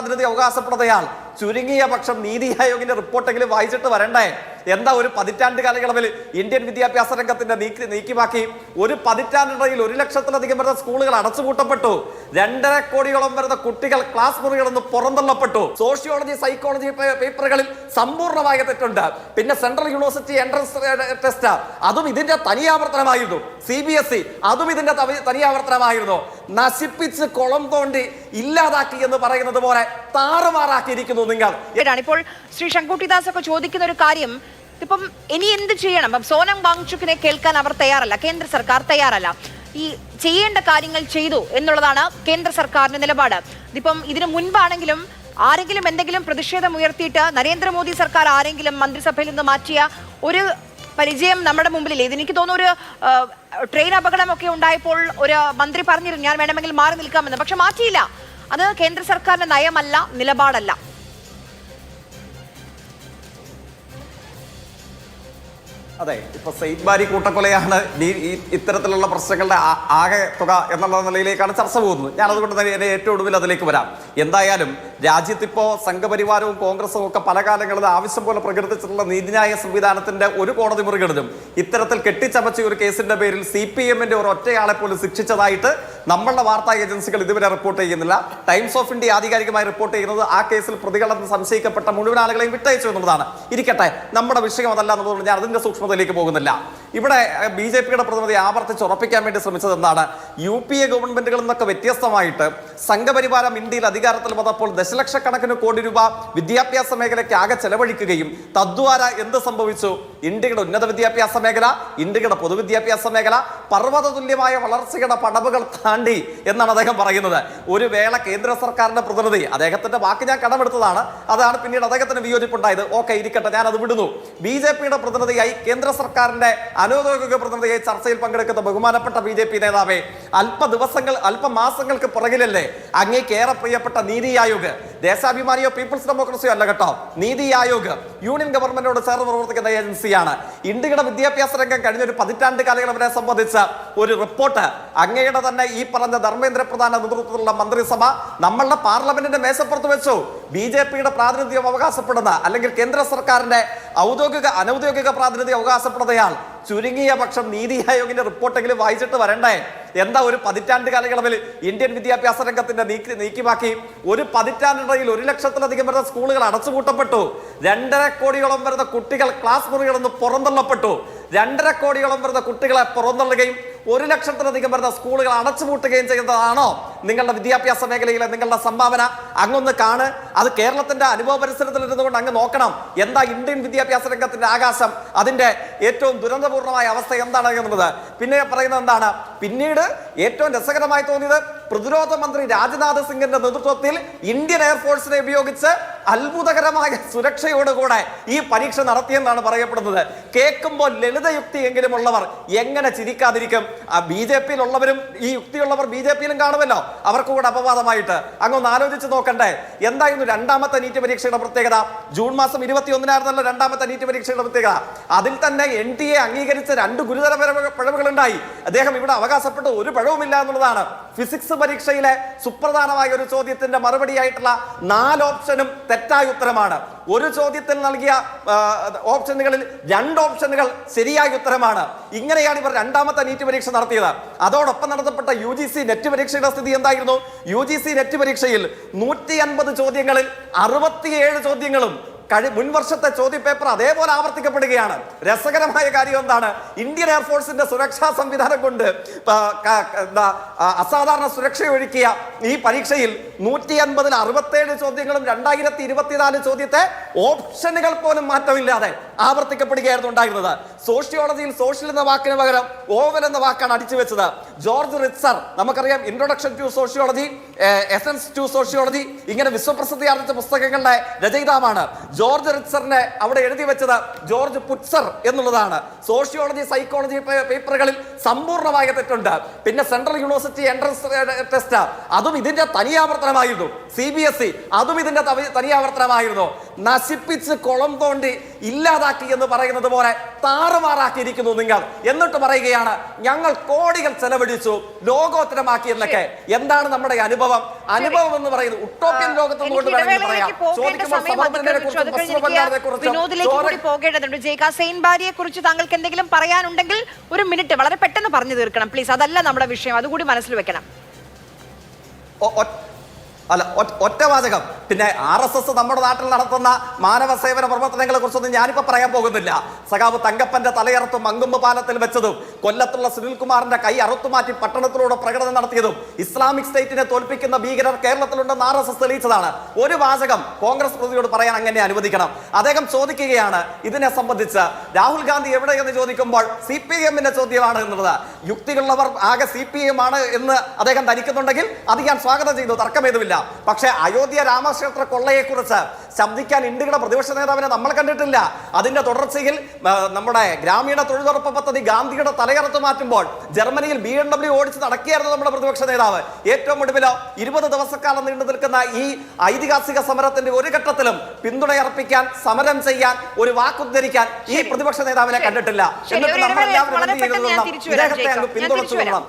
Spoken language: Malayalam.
പ്രാതിനിധ്യം അവകാശപ്പെടുന്നയാൾ ചുരുങ്ങിയ പക്ഷം നീതി ആയോഗിന്റെ റിപ്പോർട്ടെങ്കിലും വായിച്ചിട്ട് വരണ്ടേ? എന്താ ഒരു പതിറ്റാണ്ട് കാലയളവിൽ ഇന്ത്യൻ വിദ്യാഭ്യാസ രംഗത്തിന്റെ നീക്കിമാക്കി ഒരു പതിറ്റാണ്ടിനിടയിൽ 1 ലക്ഷത്തിലധികം വരുന്ന സ്കൂളുകൾ അടച്ചുപൂട്ടപ്പെട്ടു. 2.5 കോടിയോളം വരുന്ന കുട്ടികൾ ക്ലാസ് മുറികളിൽ നിന്ന് പുറന്തള്ളപ്പെട്ടു. സോഷ്യോളജി സൈക്കോളജി പേപ്പറുകളിൽ സമ്പൂർണ്ണമായ തെറ്റുണ്ട്. പിന്നെ സെൻട്രൽ യൂണിവേഴ്സിറ്റി എൻട്രൻസ് ടെസ്റ്റ് അതും ഇതിന്റെ തനിയാവർത്തനമായിരുന്നു. CBSE അതും ഇതിന്റെ തനിയാവർത്തനമായിരുന്നു. നശിപ്പിച്ച് കുളം തോണ്ടി ഇല്ലാതാക്കി എന്ന് പറയുന്നത് പോലെ താറുമാറാക്കിയിരിക്കുന്നു നിങ്ങൾ. ഇപ്പോൾ ശ്രീ ശങ്കുട്ടിദാസ് ഒക്കെ ചോദിക്കുന്ന ഒരു കാര്യം, ഇപ്പം ഇനി എന്ത് ചെയ്യണം? ഇപ്പം സോനം വാങ്ചുക്കിനെ കേൾക്കാൻ അവർ തയ്യാറല്ല, കേന്ദ്ര സർക്കാർ തയ്യാറല്ല. ഈ ചെയ്യേണ്ട കാര്യങ്ങൾ ചെയ്തു എന്നുള്ളതാണ് കേന്ദ്ര സർക്കാരിന്റെ നിലപാട്. ഇതിപ്പം ഇതിനു മുൻപാണെങ്കിലും ആരെങ്കിലും എന്തെങ്കിലും പ്രതിഷേധം ഉയർത്തിയിട്ട് നരേന്ദ്രമോദി സർക്കാർ ആരെങ്കിലും മന്ത്രിസഭയിൽ നിന്ന് മാറ്റിയ ഒരു പരിചയം നമ്മുടെ മുമ്പിലില്ലേ? ഇതെനിക്ക് തോന്നുന്നു ഒരു ട്രെയിൻ അപകടമൊക്കെ ഉണ്ടായപ്പോൾ ഒരു മന്ത്രി പറഞ്ഞിരുന്നു ഞാൻ വേണമെങ്കിൽ മാറി നിൽക്കാമെന്ന്. പക്ഷെ മാറ്റിയില്ല. അത് കേന്ദ്ര സർക്കാരിന്റെ നയമല്ല, നിലപാടല്ല. അതെ, ഇപ്പൊ സെയ്ദ് ബാരി കൂട്ടക്കൊലയാണ് ഇത്തരത്തിലുള്ള പ്രശ്നങ്ങളുടെ ആകെ തുക എന്നുള്ള നിലയിലേക്കാണ് ചർച്ച പോകുന്നത്. ഞാൻ അതുകൊണ്ട് തന്നെ ഏറ്റവും ഒടുവിൽ അതിലേക്ക് വരാം. എന്തായാലും രാജ്യത്തിപ്പോ സംഘപരിവാരവും കോൺഗ്രസും ഒക്കെ പല കാലങ്ങളിൽ ആവശ്യം പോലെ പ്രകടിപ്പിച്ചിട്ടുള്ള നീതിന്യായ സംവിധാനത്തിന്റെ ഒരു കോടതി മുറികളിലും ഇത്തരത്തിൽ കെട്ടിച്ചമച്ച ഒരു കേസിന്റെ പേരിൽ CPMന്റെ ഒരു ഒറ്റയാളെ പോലും ശിക്ഷിച്ചതായിട്ട് നമ്മളുടെ വാർത്താ ഏജൻസികൾ ഇതുവരെ റിപ്പോർട്ട് ചെയ്യുന്നില്ല. ടൈംസ് ഓഫ് ഇന്ത്യ ആധികാരികമായി റിപ്പോർട്ട് ചെയ്യുന്നത് ആ കേസിൽ പ്രതികളെന്ന് സംശയിക്കപ്പെട്ട മുഴുവൻ ആളുകളെയും വിട്ടയച്ചു എന്നുള്ളതാണ്. ഇരിക്കട്ടെ, നമ്മുടെ വിഷയം അതല്ല എന്നുള്ളതുകൊണ്ട് ഞാൻ അതിന്റെ സൂക്ഷ്മതയിലേക്ക് പോകുന്നില്ല. ഇവിടെ BJPയുടെ പ്രതിനിധി ആവർത്തിച്ച് ഉറപ്പിക്കാൻ വേണ്ടി ശ്രമിച്ചത് എന്താണ്? UPA ഗവൺമെന്റുകളിൽ നിന്നൊക്കെ വ്യത്യസ്തമായിട്ട് സംഘപരിവാരം ഇന്ത്യയിൽ അധികാരത്തിൽ വന്നപ്പോൾ ദശലക്ഷക്കണക്കിന് കോടി രൂപ വിദ്യാഭ്യാസ മേഖലയ്ക്ക് ആകെ ചെലവഴിക്കുകയും തദ്വാര എന്ത് സംഭവിച്ചു? ഇന്ത്യയുടെ ഉന്നത വിദ്യാഭ്യാസ മേഖല, ഇന്ത്യയുടെ പൊതുവിദ്യാഭ്യാസ മേഖല പർവ്വത തുല്യമായ വളർച്ചയുടെ പടവുകൾ താണ്ടി എന്നാണ് അദ്ദേഹം പറയുന്നത്. ഒരു വേള കേന്ദ്ര സർക്കാരിന്റെ പ്രതിനിധി, അദ്ദേഹത്തിന്റെ വാക്ക് ഞാൻ കടമെടുത്തതാണ്, അതാണ് പിന്നീട് അദ്ദേഹത്തിന് വിയോജിപ്പുണ്ടായത്. ഓക്കെ, ഇരിക്കട്ടെ, ഞാൻ അത് വിടുന്നു. BJPയുടെ പ്രതിനിധിയായി കേന്ദ്ര സർക്കാരിന്റെ അനൗദ്യോഗിക പ്രതിനിധിയായി ചർച്ചയിൽ പങ്കെടുക്കുന്ന ബഹുമാനപ്പെട്ട BJP നേതാവേ, അല്പമാസങ്ങൾക്ക് പുറകിലല്ലേ അങ്ങേക്ക് ഏറെ പ്രിയപ്പെട്ട നീതി ആയോഗ്, ദേശാഭിമാനിയോ പീപ്പിൾസ് ഡെമോക്രസിയോ അല്ല കേട്ടോ, നീതി ആയോഗ് യൂണിയൻ ഗവൺമെന്റിനോട് ചേർന്ന് പ്രവർത്തിക്കുന്ന ഏജൻസിയാണ്. ഇന്ത്യയുടെ വിദ്യാഭ്യാസ രംഗം കഴിഞ്ഞ ഒരു പതിറ്റാണ്ട് കാലയളവിനെ സംബന്ധിച്ച ഒരു റിപ്പോർട്ട് അങ്ങയുടെ തന്നെ ഈ പറഞ്ഞ ധർമ്മേന്ദ്ര പ്രധാന നേതൃത്വത്തിലുള്ള മന്ത്രിസഭ നമ്മളുടെ പാർലമെന്റിന്റെ മേശപ്പുറത്ത് വെച്ചു. BJPയുടെ പ്രാതിനിധ്യം അവകാശപ്പെടുന്ന അല്ലെങ്കിൽ കേന്ദ്ര സർക്കാരിന്റെ അനൗദ്യോഗിക പ്രാതിനിധ്യം അവകാശപ്പെടുന്നയാൾ ചുരുങ്ങിയ പക്ഷം നീതി ആയോഗിന്റെ റിപ്പോർട്ടെങ്കിലും വായിച്ചിട്ട് വരണ്ടേ? എന്താ ഒരു പതിറ്റാണ്ട് കാലയളവിൽ ഇന്ത്യൻ വിദ്യാഭ്യാസ രംഗത്തിന്റെ നീക്കിമാക്കി ഒരു പതിറ്റാണ്ടിനിടയിൽ 1 ലക്ഷത്തിലധികം വരുന്ന സ്കൂളുകൾ അടച്ചുപൂട്ടപ്പെട്ടു. 2.5 കോടിയോളം വരുന്ന കുട്ടികൾ ക്ലാസ് മുറികളിൽ നിന്ന് പുറന്തള്ളപ്പെട്ടു. 2.5 കോടിയോളം വരുന്ന കുട്ടികളെ പുറന്തള്ളുകയും 1 ലക്ഷത്തിലധികം വരുന്ന സ്കൂളുകൾ അടച്ചുപൂട്ടുകയും ചെയ്യുന്നതാണോ നിങ്ങളുടെ വിദ്യാഭ്യാസ മേഖലയിലെ നിങ്ങളുടെ സംഭാവന? അങ്ങൊന്ന് കാണ്. അത് കേരളത്തിന്റെ അനുഭവ പരിസരത്തിൽ ഇരുന്നുകൊണ്ട് അങ്ങ് നോക്കണം. എന്താ ഇന്ത്യൻ വിദ്യാഭ്യാസ രംഗത്തിന്റെ ആകാശം, അതിന്റെ ഏറ്റവും ദുരന്തപൂർണമായ അവസ്ഥ എന്താണ് എന്നുള്ളത്. പിന്നെ പറയുന്നത് എന്താണ്? പിന്നീട് ഏറ്റവും രസകരമായി തോന്നിയത് പ്രതിരോധ മന്ത്രി രാജ്നാഥ് സിംഗിന്റെ നേതൃത്വത്തിൽ ഇന്ത്യൻ എയർഫോഴ്സിനെ ഉപയോഗിച്ച് അത്ഭുതകരമായ സുരക്ഷയോടുകൂടെ ഈ പരീക്ഷ നടത്തിയെന്നാണ് പറയപ്പെടുന്നത്. കേൾക്കുമ്പോൾ ലളിതയുക്തി എങ്കിലും ഉള്ളവർ എങ്ങനെ ചിരിക്കാതിരിക്കും? BJPയിലുള്ളവരും ഈ യുക്തിയുള്ളവർ BJPയിലും കാണുമല്ലോ, അവർക്ക് കൂടെ അപവാദമായിട്ട് അങ്ങൊന്ന് ആലോചിച്ച് നോക്കണ്ടേ? എന്തായിരുന്നു രണ്ടാമത്തെ നീറ്റ് പരീക്ഷയുടെ പ്രത്യേകത? ജൂൺ മാസം 21-നായിരുന്നല്ലോ രണ്ടാമത്തെ നീറ്റ് പരീക്ഷയുടെ പ്രത്യേകത. അതിൽ തന്നെ NTA അംഗീകരിച്ച 2 ഗുരുതര പിഴവുകളുണ്ടായി. അദ്ദേഹം ഇവിടെ അവകാശപ്പെട്ട ഒരു പിഴവുമില്ല എന്നുള്ളതാണ്. ഫിസിക്സ് പരീക്ഷയിലെ സുപ്രധാനമായ ഒരു ചോദ്യത്തിന്റെ മറുപടിയായിട്ടുള്ള 4 ഓപ്ഷനും തെറ്റായ ഉത്തരമാണ്. ഒരു ചോദ്യത്തിൽ നൽകിയ ഓപ്ഷനുകളിൽ 2 ഓപ്ഷനുകൾ ശരിയായ ഉത്തരമാണ്. ഇങ്ങനെയാണ് ഇവർ രണ്ടാമത്തെ നീറ്റ് പരീക്ഷ നടത്തിയത്. അതോടൊപ്പം നടത്തപ്പെട്ട UGC നെറ്റ് പരീക്ഷയുടെ സ്ഥിതി എന്തായിരുന്നു? UGC നെറ്റ് പരീക്ഷയിൽ 150 ചോദ്യങ്ങളിൽ 67 ചോദ്യങ്ങളും മുൻവർഷത്തെ ചോദ്യപേപ്പർ അതേപോലെ ആവർത്തിക്കപ്പെടുകയാണ്. രസകരമായ കാര്യം എന്താണ്? ഇന്ത്യൻ എയർഫോഴ്സിന്റെ സുരക്ഷാ സംവിധാനം കൊണ്ട് അസാധാരണ സുരക്ഷ ഒരുക്കിയ ഈ പരീക്ഷയിൽ 150-ൽ 67 ചോദ്യങ്ങളും 2024 ചോദ്യത്തെ ഓപ്ഷനുകൾ പോലും മാറ്റമില്ലാതെ ആവർത്തിക്കപ്പെടുകയായിരുന്നു ഉണ്ടായിരുന്നത്. സോഷ്യോളജിയിൽ സോഷ്യൽ എന്ന വാക്കിന് പകരം ഓവൽ എന്ന വാക്കാണ് അടിച്ചു വെച്ചത്. ജോർജ് റിറ്റ്സർ, നമുക്കറിയാം, introduction to sociology, essence to sociology, ഇങ്ങനെ വിശ്വപ്രസിദ്ധി ആർജിച്ച പുസ്തകങ്ങളുടെ രചയിതാവാണ്. ജോർജ് റിറ്റ്സറിനെ അവിടെ എഴുതി വെച്ചത് ജോർജ് പുറ്റ്സർ എന്നുള്ളതാണ്. സോഷ്യോളജി സൈക്കോളജി പേപ്പറുകളിൽ സമ്പൂർണ്ണമായ തെറ്റുണ്ട്. പിന്നെ സെൻട്രൽ യൂണിവേഴ്സിറ്റി എൻട്രൻസ് ടെസ്റ്റ് അതും ഇതിന്റെ തനിയാവർത്തനമായിരുന്നു. CBSE അതും ഇതിന്റെ തനിയാവർത്തനമായിരുന്നു. നശിപ്പിച്ച് കുളം തോണ്ടി ഇല്ലാതാക്കി എന്ന് പറയുന്നത് പോലെ താറുമാറാക്കിയിരിക്കുന്നു നിങ്ങൾ. എന്നിട്ട് പറയുകയാണ് ഞങ്ങൾ കോടികൾ ചെലവഴിച്ചു ലോകോത്തരമാക്കി എന്നൊക്കെ. എന്താണ് നമ്മുടെ അനുഭവം എന്ന് പറയുന്നത്? ഉട്ടോപ്യൻ ലോകത്ത് പോകേണ്ടതുണ്ട്. ജയിക സെയിൻ ബാരിയെ കുറിച്ച് താങ്കൾക്ക് എന്തെങ്കിലും പറയാനുണ്ടെങ്കിൽ ഒരു മിനിറ്റ് വളരെ പെട്ടെന്ന് പറഞ്ഞു തീർക്കണം പ്ലീസ്. അതല്ല നമ്മുടെ വിഷയം, അതുകൂടി മനസ്സിൽ വെക്കണം. അല്ല, ഒറ്റ വാചകം. പിന്നെ RSS നമ്മുടെ നാട്ടിൽ നടത്തുന്ന മാനവ സേവന പ്രവർത്തനങ്ങളെ കുറിച്ചൊന്നും ഞാനിപ്പോ പറയാൻ പോകുന്നില്ല. സഖാവ് തങ്കപ്പന്റെ തലയറുത്തും മങ്കുമ്പ് പാലത്തിൽ വെച്ചതും കൊല്ലത്തുള്ള സുനിൽകുമാറിന്റെ കൈ അറുത്തുമാറ്റി പട്ടണത്തിലൂടെ പ്രകടനം നടത്തിയതും ഇസ്ലാമിക് സ്റ്റേറ്റിനെ തോൽപ്പിക്കുന്ന ഭീകരർ കേരളത്തിലുണ്ടെന്ന് RSS തെളിയിച്ചതാണ്. ഒരു വാചകം കോൺഗ്രസ് പ്രതിയോട് പറയാൻ അങ്ങനെ അനുവദിക്കണം. അദ്ദേഹം ചോദിക്കുകയാണ് ഇതിനെ സംബന്ധിച്ച് രാഹുൽ ഗാന്ധി എവിടെയെന്ന് ചോദിക്കുമ്പോൾ CPM-ന്റെ ചോദ്യമാണ് എന്നുള്ളത്. യുക്തികളുള്ളവർ ആകെ CPM ആണ് എന്ന് അദ്ദേഹം ധരിക്കുന്നുണ്ടെങ്കിൽ അത് ഞാൻ സ്വാഗതം ചെയ്തു, തർക്കമേതുമില്ല. പക്ഷേ അയോധ്യ രാമക്ഷേത്ര കൊള്ളയെ കുറിച്ച് ശബ്ദിക്കാൻ ഇന്ത്യയുടെ പ്രതിപക്ഷ നേതാവിനെ നമ്മൾ കണ്ടിട്ടില്ല. അതിന്റെ തുടർച്ചയിൽ നമ്മുടെ ഗ്രാമീണ തൊഴിലുറപ്പ് പദ്ധതി ഗാന്ധിയുടെ തലയറുത്ത് മാറ്റുമ്പോൾ ജർമ്മനിയിൽ BMW ഓടിച്ച് നടക്കുകയായിരുന്നു നമ്മുടെ പ്രതിപക്ഷ നേതാവ്. ഏറ്റവും ഒടുവിലോ 20 ദിവസക്കാലം നീണ്ടു നിൽക്കുന്ന ഈ ഐതിഹാസിക സമരത്തിന്റെ ഒരു ഘട്ടത്തിലും പിന്തുണയർപ്പിക്കാൻ, സമരം ചെയ്യാൻ, ഒരു വാക്കുദ്ധരിക്കാൻ ഈ പ്രതിപക്ഷ നേതാവിനെ കണ്ടിട്ടില്ല. എന്നിട്ട് നമ്മളെല്ലാവരും ഇദ്ദേഹത്തെ അങ്ങ് പിന്തുണച്ചു കൊള്ളണം.